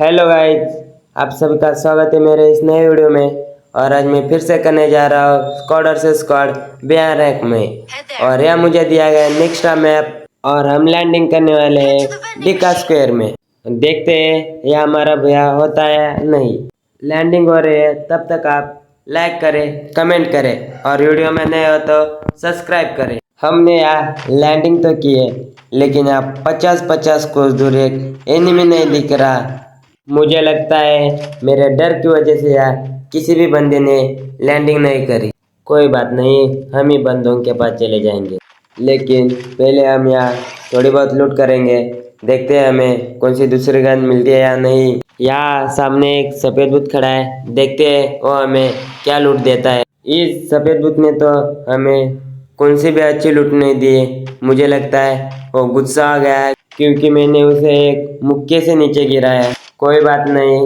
Hello guys, आप सभी का स्वागत है मेरे इस नए वीडियो में। और आज मैं फिर से करने जा रहा हूँ squad versus squad Bihar rank में। और यह मुझे दिया गया नेक्स्ट मैप और हम लैंडिंग करने वाले हैं डिका स्क्वायर में। देखते हैं यह हमारा भैया होता है या नहीं। लैंडिंग हो रही है, तब तक आप लाइक करें, कमेंट करें और वीडियो में नए हो तो सब्सक्राइब करें। हमने यहाँ लैंडिंग तो की है, लेकिन यहाँ 50-50 कोस दूर एक एनिमी नहीं दिख रहा। मुझे लगता है मेरे डर की वजह से यार किसी भी बंदे ने लैंडिंग नहीं करी। कोई बात नहीं, हम ही बंदों के पास चले जाएंगे, लेकिन पहले हम यहाँ थोड़ी बहुत लूट करेंगे। देखते हैं हमें कौन सी दूसरी गन मिलती है या नहीं। यहाँ सामने एक सफ़ेद बुत खड़ा है, देखते हैं वो हमें क्या लूट देता है। इस सफ़ेद बुत ने तो हमें कौन सी भी अच्छी लूट नहीं दी। मुझे लगता है वो गुस्सा आ गया है, क्योंकि मैंने उसे एक मुक्के से नीचे गिराया। कोई बात नहीं,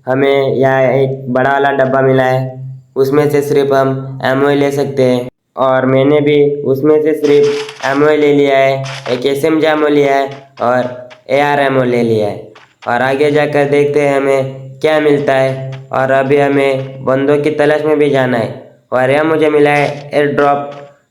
हमें यहाँ एक बड़ा वाला डब्बा मिला है, उसमें से सिर्फ हम एमओ ले सकते हैं। और मैंने भी उसमें से सिर्फ एमओ ले लिया है, एक एसएमजी एमओ लिया है और एआर एमओ ले लिया है। और आगे जाकर देखते हैं हमें क्या मिलता है। और अभी हमें बंदों की तलाश में भी जाना है। और यह मुझे मिला है एयर ड्रॉप,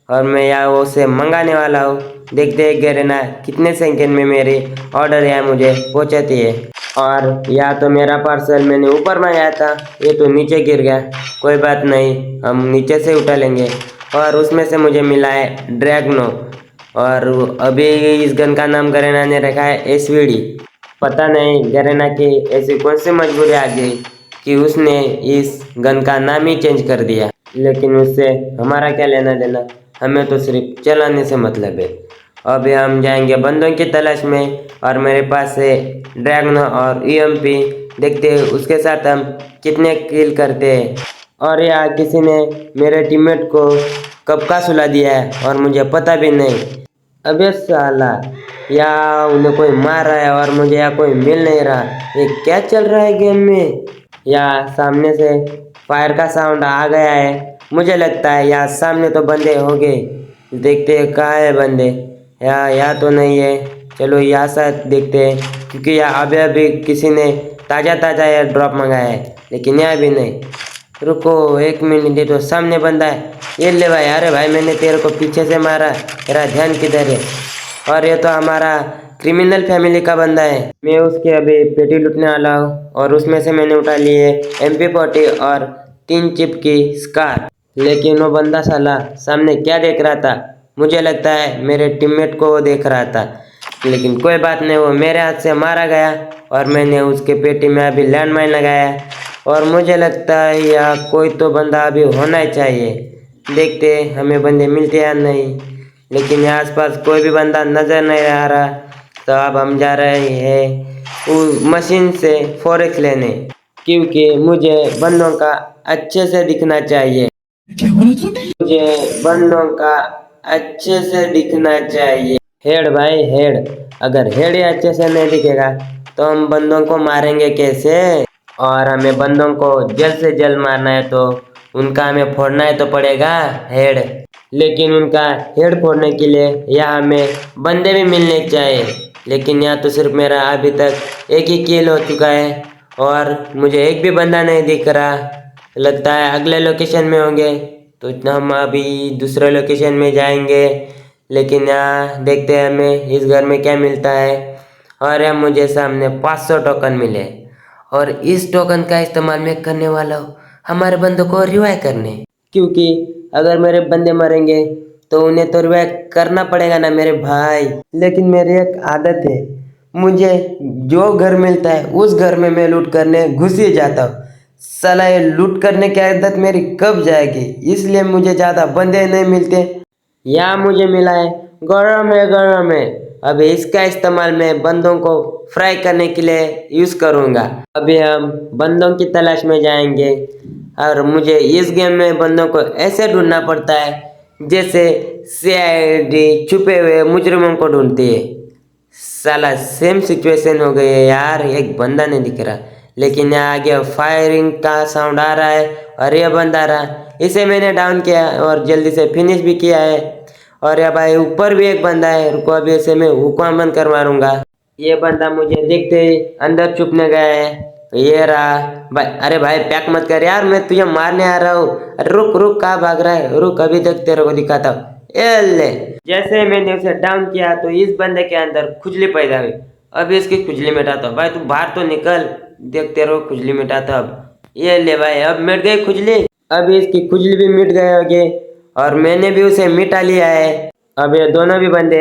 और मैं यहाँ उसे मंगाने वाला हूँ। देखते हैं गरेना कितने सेकंड में मेरी ऑर्डर यहाँ मुझे पहुँचाती है। और या तो मेरा पार्सल मैंने ऊपर मंगाया था, ये तो नीचे गिर गया। कोई बात नहीं, हम नीचे से उठा लेंगे। और उसमें से मुझे मिला है ड्रैगनो, और अभी इस गन का नाम गरेना ने रखा है एसवीडी। पता नहीं गरेना की ऐसी कौन सी मजबूरी आ गई कि उसने इस गन का नाम ही चेंज कर दिया। लेकिन उससे हमारा क्या लेना देना, हमें तो सिर्फ चलाने से मतलब है। अभी हम जाएंगे बंदों की तलाश में, और मेरे पास है ड्रैगन और ईएमपी। देखते हैं उसके साथ हम कितने किल करते हैं। और यहाँ किसी ने मेरे टीममेट को कब का सुला दिया है और मुझे पता भी नहीं। अबे साला, या उन्हें कोई मार रहा है और मुझे यहाँ कोई मिल नहीं रहा। ये क्या चल रहा है गेम में। यहाँ सामने से फायर का साउंड आ गया है, मुझे लगता है यहाँ सामने तो बंदे हो गए। देखते हैं कहाँ है बंदे। यहाँ तो नहीं है, चलो यहाँ से देखते हैं, क्योंकि यहाँ अभी अभी किसी ने ताज़ा एयर ड्रॉप मंगाया है, लेकिन यहाँ भी नहीं। रुको एक मिनट, ये तो सामने बंदा है। ये ले भाई, अरे भाई मैंने तेरे को पीछे से मारा, तेरा ध्यान किधर है। और ये तो हमारा क्रिमिनल फैमिली का बंदा है। मैं उसके अभी पेटी लूटने वाला हूँ, और उसमें से मैंने उठा लिए MP40 और 3 चिप की स्कार। लेकिन वो बंदा साला सामने क्या देख रहा था, मुझे लगता है मेरे टीममेट को वो देख रहा था। लेकिन कोई बात नहीं, वो मेरे हाथ से मारा गया। और मैंने उसके पेटी में अभी लैंडमाइन लगाया, और मुझे लगता है यहाँ कोई तो बंदा अभी होना चाहिए। देखते हैं हमें बंदे मिलते हैं या नहीं, लेकिन यहाँ आसपास कोई भी बंदा नज़र नहीं आ रहा। तो अब हम जा रहे हैं उस मशीन से फॉरेक्स लेने, क्योंकि मुझे बंदों का अच्छे से दिखना चाहिए। मुझे बंदों का अच्छे से दिखना चाहिए। हेड भाई हेड, अगर हेड ही अच्छे से नहीं दिखेगा तो हम बंदों को मारेंगे कैसे। और हमें बंदों को जल्द से जल्द मारना है, तो उनका हमें फोड़ना है तो पड़ेगा हेड। लेकिन उनका हेड फोड़ने के लिए यहाँ हमें बंदे भी मिलने चाहिए। लेकिन यहाँ तो सिर्फ मेरा अभी तक एक ही किल हो चुका है, और मुझे एक भी बंदा नहीं दिख रहा। लगता है अगले लोकेशन में होंगे, तो इतना हम अभी दूसरे लोकेशन में जाएंगे। लेकिन यहाँ देखते हैं हमें इस घर में क्या मिलता है। और यहाँ मुझे सामने 500 टोकन मिले, और इस टोकन का इस्तेमाल मैं करने वाला हूँ हमारे बंदों को रिवाइव करने। क्योंकि अगर मेरे बंदे मरेंगे तो उन्हें तो रिवाइव करना पड़ेगा ना मेरे भाई। लेकिन मेरी एक आदत है, मुझे जो घर मिलता है उस घर में मैं लूट करने घुस ही जाता हूँ। साला ये लूट करने की आदत मेरी कब जाएगी, इसलिए मुझे ज़्यादा बंदे नहीं मिलते। यहाँ मुझे मिला है गरम है गरम है। अभी इसका इस्तेमाल मैं बंदों को फ्राई करने के लिए यूज़ करूँगा। अभी हम बंदों की तलाश में जाएंगे, और मुझे इस गेम में बंदों को ऐसे ढूंढना पड़ता है जैसे CID छुपे हुए मुजरिमों को ढूंढती है। साला सेम सिचुएशन हो गई है यार, एक बंदा नहीं दिख रहा। लेकिन यहाँ आगे फायरिंग का साउंड आ रहा है, और यह बंदा आ रहा, इसे मैंने डाउन किया और जल्दी से फिनिश भी किया है। और या भाई ऊपर भी एक बंदा है, रुको अभी इसे मैं हुक्म बंद कर मारूंगा। ये बंदा मुझे देखते ही अंदर छुपने गया है, ये रहा भाई। अरे भाई पैक मत कर यार, मैं तुझे मारने आ रहा हूँ। अरे रुक रुक, कहाँ भाग रहा है, रुक अभी तक तेरे को दिखाता हूँ। ये ले। जैसे मैंने उसे डाउन किया तो इस बंदे के अंदर खुजली पैदा हुई। अब इसकी खुजली मिटाता हूँ। भाई तू बाहर तो निकल, देख तेरे को खुजली मिटाता हूँ अब। ये ले भाई, अब मिट गई खुजली। अब इसकी खुजली भी मिट गई होगी और मैंने भी उसे मिटा लिया है। अब ये दोनों भी बंदे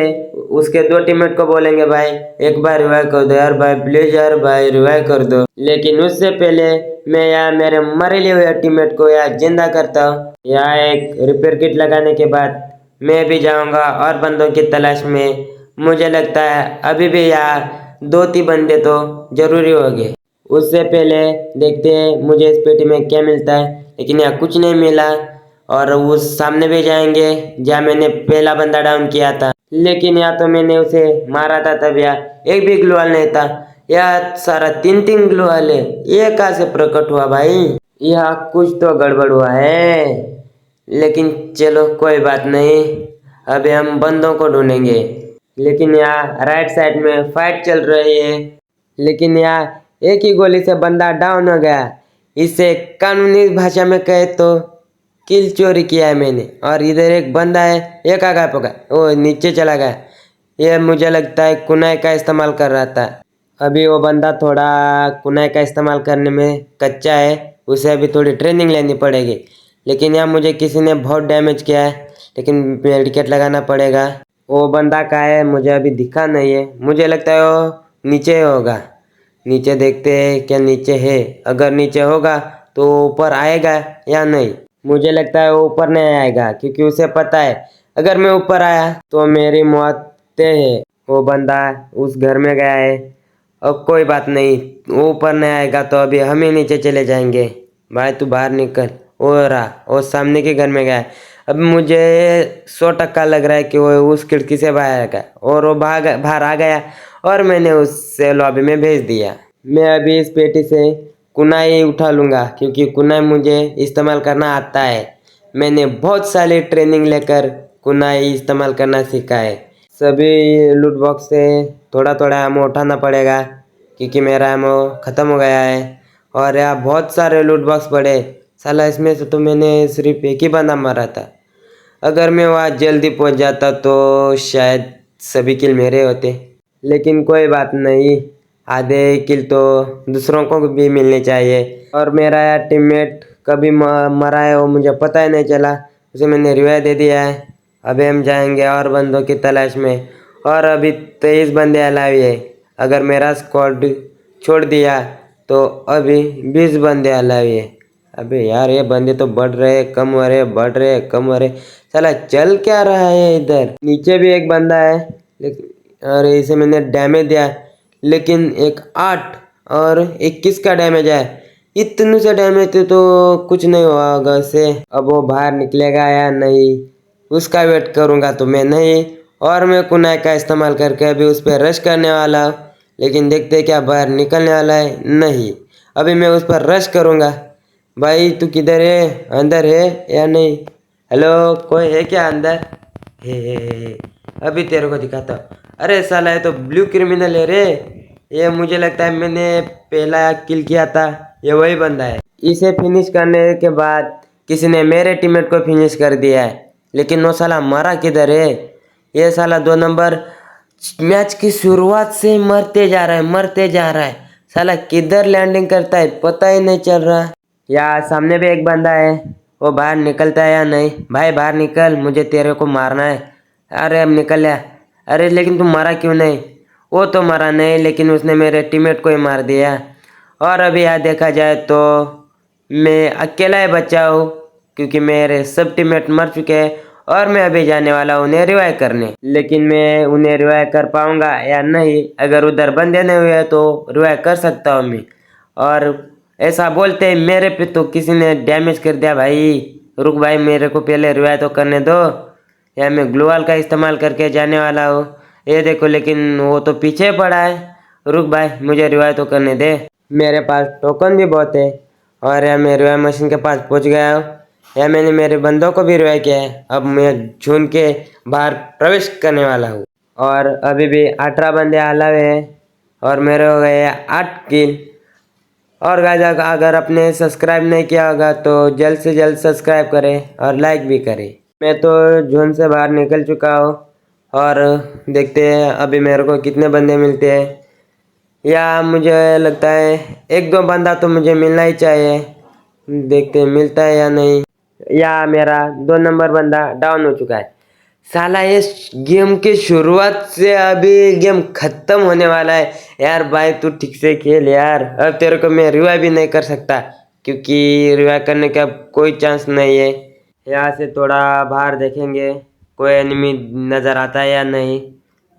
उसके दो टीममेट को बोलेंगे भाई एक बार रिवाइव कर दो यार भाई, प्लीज यार भाई रिवाइव कर दो। लेकिन उससे पहले मैं यहाँ मेरे मरे हुए टीममेट को यहाँ जिंदा करता हूँ। यहाँ एक रिपेयर किट लगाने के बाद मैं भी जाऊंगा और बंदों की तलाश में। मुझे लगता है अभी भी यहाँ दो तीन बंदे तो जरूरी होंगे। उससे पहले देखते हैं मुझे इस पेटी में क्या मिलता है। लेकिन यहाँ कुछ नहीं मिला। और उस सामने भी जाएंगे जहाँ मैंने पहला बंदा डाउन किया था। लेकिन यहाँ तो मैंने उसे मारा था तब यहाँ एक भी ग्लूवाल नहीं था। यहाँ सारा तीन तीन ग्लूवाल है, ये कहाँ से प्रकट हुआ भाई। यहाँ कुछ तो गड़बड़ हुआ है। लेकिन चलो कोई बात नहीं, अभी हम बंदों को ढूंढेंगे। लेकिन यहाँ राइट साइड में फाइट चल रही है। लेकिन यहाँ एक ही गोली से बंदा डाउन हो गया। इसे कानूनी भाषा में कहे तो किल चोरी किया है मैंने। और इधर एक बंदा है, ये कहाँ पका, वो नीचे चला गया। ये मुझे लगता है कुनाई का इस्तेमाल कर रहा था। अभी वो बंदा थोड़ा कुनाई का इस्तेमाल करने में कच्चा है, उसे अभी थोड़ी ट्रेनिंग लेनी पड़ेगी। लेकिन यहाँ मुझे किसी ने बहुत डैमेज किया है, लेकिन मेडिकेट लगाना पड़ेगा। वो बंदा का है मुझे अभी दिखा नहीं है, मुझे लगता है वो नीचे होगा। नीचे देखते हैं क्या नीचे है, अगर नीचे होगा तो ऊपर आएगा या नहीं। मुझे लगता है वो ऊपर नहीं आएगा क्योंकि उसे पता है अगर मैं ऊपर आया तो मेरी मौत तय है। वो बंदा उस घर में गया है। अब कोई बात नहीं, वो ऊपर नहीं आएगा तो अभी हम ही नीचे चले जाएंगे। भाई तू बाहर निकल। वो रहा, वो सामने के घर में गया है। अब मुझे 100% लग रहा है कि वो उस खिड़की से बाहर आएगा और वो बाहर आ गया और मैंने उससे लॉबी में भेज दिया। मैं अभी इस पेटी से कुनाई उठा लूँगा क्योंकि कुनाई मुझे इस्तेमाल करना आता है। मैंने बहुत सारी ट्रेनिंग लेकर कुनाई इस्तेमाल करना सीखा है। सभी लूट बॉक्स से थोड़ा थोड़ा एमो उठाना पड़ेगा क्योंकि मेरा एमो ख़त्म हो गया है। और यहाँ बहुत सारे लूट बॉक्स पड़े। साला इसमें से तो मैंने सिर्फ एक ही बंदा मारा था। अगर मैं वहाँ जल्दी पहुँच जाता तो शायद सभी किल मेरे होते। लेकिन कोई बात नहीं, आधे किल तो दूसरों को भी मिलने चाहिए। और मेरा यार टीममेट कभी मरा है वो मुझे पता ही नहीं चला, उसे मैंने रिवाइव दे दिया है। अभी हम जाएंगे और बंदों की तलाश में। और अभी 23 बंदे अलावी है। अगर मेरा स्क्वाड छोड़ दिया तो अभी 20 बंदे अलावी है। अबे यार ये बंदे तो बढ़ रहे कम हो रहे, बढ़ रहे कम हो रहे। साला चल क्या रहा है इधर। नीचे भी एक बंदा है लेकिन, और इसे मैंने डैमेज दिया लेकिन एक 8 और 21 का डैमेज है। इतने से डैमेज थे तो कुछ नहीं हुआ होगा उससे। अब वो बाहर निकलेगा या नहीं उसका वेट करूँगा तो मैं नहीं। और मैं कुनाई का इस्तेमाल करके अभी उस पर रश करने वाला हूँ। लेकिन देखते क्या बाहर निकलने वाला है नहीं। अभी मैं उस पर रश करूँगा। भाई तू किधर है, अंदर है या नहीं। हेलो कोई है क्या अंदर। हे अभी तेरे को दिखाता हूँ। अरे साला ये तो ब्लू क्रिमिनल है रे। ये मुझे लगता है मैंने पहला किल किया था, ये वही बंदा है। इसे फिनिश करने के बाद किसी ने मेरे टीममेट को फिनिश कर दिया है। लेकिन वो साला मरा किधर है। ये साला 2 नंबर मैच की शुरुआत से मरते जा रहा है, मरते जा रहा है। साला किधर लैंडिंग करता है पता ही नहीं चल रहा। यार सामने भी एक बंदा है, वो बाहर निकलता है या नहीं। भाई बाहर निकल, मुझे तेरे को मारना है। अरे अब निकल या। अरे लेकिन तुम मरा क्यों नहीं। वो तो मरा नहीं लेकिन उसने मेरे टीममेट को ही मार दिया। और अभी यहाँ देखा जाए तो मैं अकेला ही बचा हूँ क्योंकि मेरे सब टीममेट मर चुके हैं। और मैं अभी जाने वाला हूँ उन्हें रिवाइव करने। लेकिन मैं उन्हें रिवाइव कर पाऊँगा या नहीं, अगर उधर बंदे नहीं हुए तो रिवाइव कर सकता हूँ मैं। और ऐसा बोलते हैं मेरे पे तो किसी ने डैमेज कर दिया। भाई रुक भाई, मेरे को पहले रिवाइव तो करने दो। या मैं ग्लोवाल का इस्तेमाल करके जाने वाला हूँ। ये देखो लेकिन वो तो पीछे पड़ा है। रुक भाई मुझे रिवाइव तो करने दे। मेरे पास टोकन भी बहुत है। और यहाँ मैं रिवाइव मशीन के पास पहुँच गया हूँ। या मैंने मेरे बंदों को भी रिवाइव किया है। अब मैं झून के बाहर प्रवेश करने वाला हूँ। और अभी भी 18 बंदे अलावे हैं और मेरे हो गए 8 किल। और गाइस अगर आपने सब्सक्राइब नहीं किया होगा तो जल्द से जल्द सब्सक्राइब करें और लाइक भी करें। मैं तो जोन से बाहर निकल चुका हूँ और देखते हैं अभी मेरे को कितने बंदे मिलते हैं। या मुझे लगता है एक दो बंदा तो मुझे मिलना ही चाहिए, देखते हैं मिलता है या नहीं। या मेरा 2 नंबर बंदा डाउन हो चुका है। साला ये गेम की शुरुआत से अभी गेम खत्म होने वाला है। यार भाई तू ठीक से खेल यार, अब तेरे को मैं रिवाइव भी नहीं कर सकता क्योंकि रिवाइव करने का कोई चांस नहीं है। यहाँ से थोड़ा बाहर देखेंगे कोई एनिमी नज़र आता है या नहीं।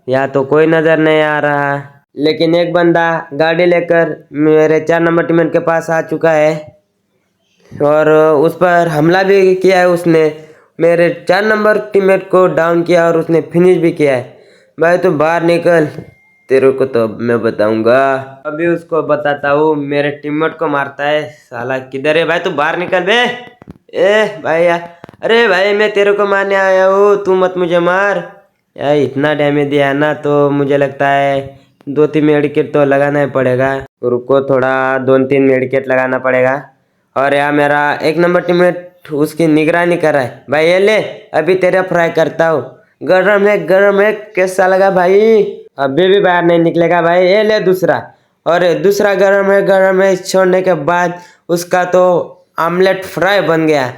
यहाँ तो कोई नज़र नहीं आ रहा, लेकिन एक बंदा गाड़ी लेकर मेरे 4 नंबर टीममेट के पास आ चुका है और उस पर हमला भी किया है। उसने मेरे 4 नंबर टीममेट को डाउन किया और उसने फिनिश भी किया है। भाई तो बाहर निकल, तेरे को तो मैं बताऊंगा, अभी उसको बताता हूँ। मेरे टीममेट को मारता है साला, किधर है भाई? तू बाहर निकल बे। ए भाई यार, अरे भाई मैं तेरे को मारने आया हूँ, तू मत मुझे मार यार। इतना डैमेज दिया ना तो मुझे लगता है 2-3 मेडिकेट तो लगाना ही पड़ेगा। रुको थोड़ा 2-3 मेडिकेट लगाना पड़ेगा। और यार मेरा 1 नंबर टीममेट उसकी निगरानी कर रहा है। भाई ये ले, अभी तेरा फ्राई करता हूँ। गरम है, कैसा लगा भाई? अभी भी बाहर नहीं निकलेगा भाई। ये ले दूसरा, और दूसरा गरम है। छोड़ने के बाद उसका तो आमलेट फ्राई बन गया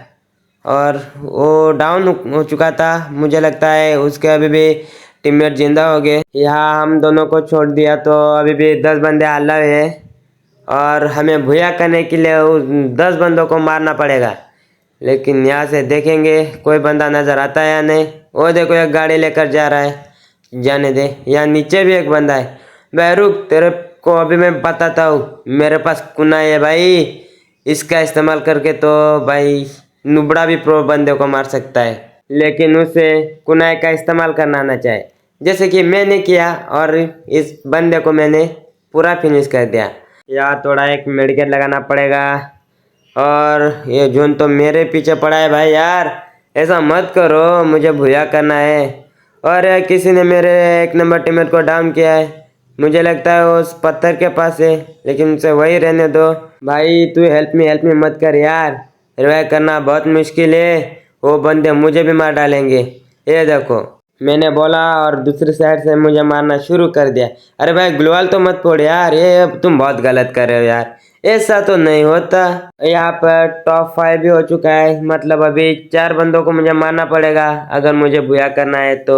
और वो डाउन हो चुका था। मुझे लगता है उसके अभी भी टीममेट जिंदा हो गए। यहाँ हम दोनों को छोड़ दिया तो अभी भी 10 बंदे अलग है और हमें भुया करने के लिए उस 10 बंदों को मारना पड़ेगा। लेकिन यहाँ से देखेंगे कोई बंदा नज़र आता है या नहीं। वो देखो एक गाड़ी लेकर जा रहा है, जाने दे। यहाँ नीचे भी एक बंदा है। भाई रुक, तेरे को अभी मैं बताता हूँ। मेरे पास कुनाई है भाई, इसका इस्तेमाल करके तो भाई नुबड़ा भी प्रो बंदे को मार सकता है, लेकिन उसे कुनाई का इस्तेमाल करना आना चाहिए, जैसे कि मैंने किया और इस बंदे को मैंने पूरा फिनिश कर दिया। यार थोड़ा एक मेडिकेट लगाना पड़ेगा। और ये जोन तो मेरे पीछे पड़ा है भाई। यार ऐसा मत करो, मुझे भुया करना है। और यार किसी ने मेरे 1 नंबर टीममेट को डाउन किया है। मुझे लगता है वो उस पत्थर के पास है, लेकिन उसे वही रहने दो। भाई तू हेल्प मी मत कर यार, रिवाइव करना बहुत मुश्किल है। वो बंदे मुझे भी मार डालेंगे। ये देखो मैंने बोला और दूसरी साइड से मुझे मारना शुरू कर दिया। अरे भाई ग्लोवाल तो मत फोड़ यार, ये तुम बहुत गलत कर रहे हो यार, ऐसा तो नहीं होता। यहाँ पर टॉप 5 भी हो चुका है, मतलब अभी 4 बंदों को मुझे मारना पड़ेगा अगर मुझे भुया करना है तो।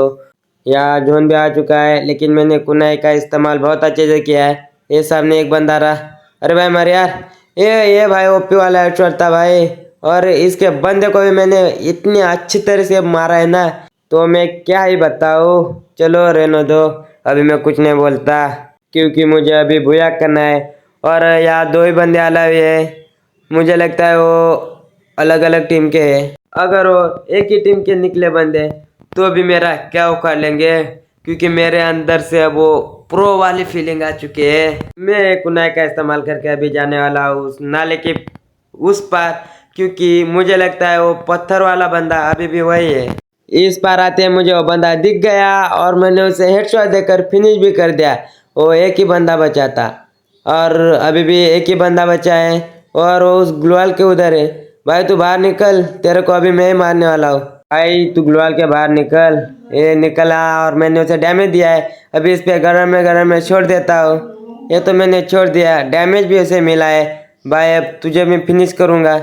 यहाँ जोन भी आ चुका है, लेकिन मैंने कुनाई का इस्तेमाल बहुत अच्छे से किया है। ये सामने एक बंदा रहा। अरे भाई मर यार, ये भाई ओपी वाला हेडशॉट था भाई। और इसके बंदे को भी मैंने इतनी अच्छी तरह से मारा है ना, तो मैं क्या ही बताऊँ। चलो रहने दो, अभी मैं कुछ नहीं बोलता क्योंकि मुझे अभी भुया करना है। और यहाँ 2 ही बंदे अलग है, मुझे लगता है वो अलग अलग टीम के हैं। अगर वो एक ही टीम के निकले बंदे तो भी मेरा क्या उखाड़ लेंगे, क्योंकि मेरे अंदर से अब वो प्रो वाली फीलिंग आ चुकी है। मैं कुनाई का इस्तेमाल करके अभी जाने वाला हूँ उस नाले के उस पार, क्योंकि मुझे लगता है वो पत्थर वाला बंदा अभी भी वही है। इस पार आते मुझे वो बंदा दिख गया और मैंने उसे हेडशॉट देकर फिनिश भी कर दिया। वो एक ही बंदा बचा था और अभी भी एक ही बंदा बचा है और वो उस ग्लोवाल के उधर है। भाई तू बाहर निकल, तेरे को अभी मैं ही मारने वाला हूँ। भाई तू ग्लोवाल के बाहर निकल। ये निकला और मैंने उसे डैमेज दिया है। अभी इस पे गरम में छोड़ देता हूँ। ये तो मैंने छोड़ दिया, डैमेज भी उसे मिला है। भाई अब तुझे मैं फिनिश करूँगा,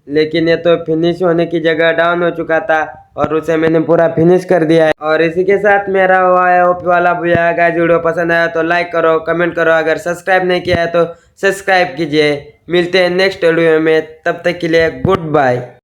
लेकिन ये तो फिनिश होने की जगह डाउन हो चुका था और उसे मैंने पूरा फिनिश कर दिया है। और इसी के साथ मेरा हुआ है ओपी वाला भुया। गाइस वीडियो पसंद आया तो लाइक करो, कमेंट करो, अगर सब्सक्राइब नहीं किया है तो सब्सक्राइब कीजिए। मिलते हैं नेक्स्ट वीडियो में, तब तक के लिए गुड बाय।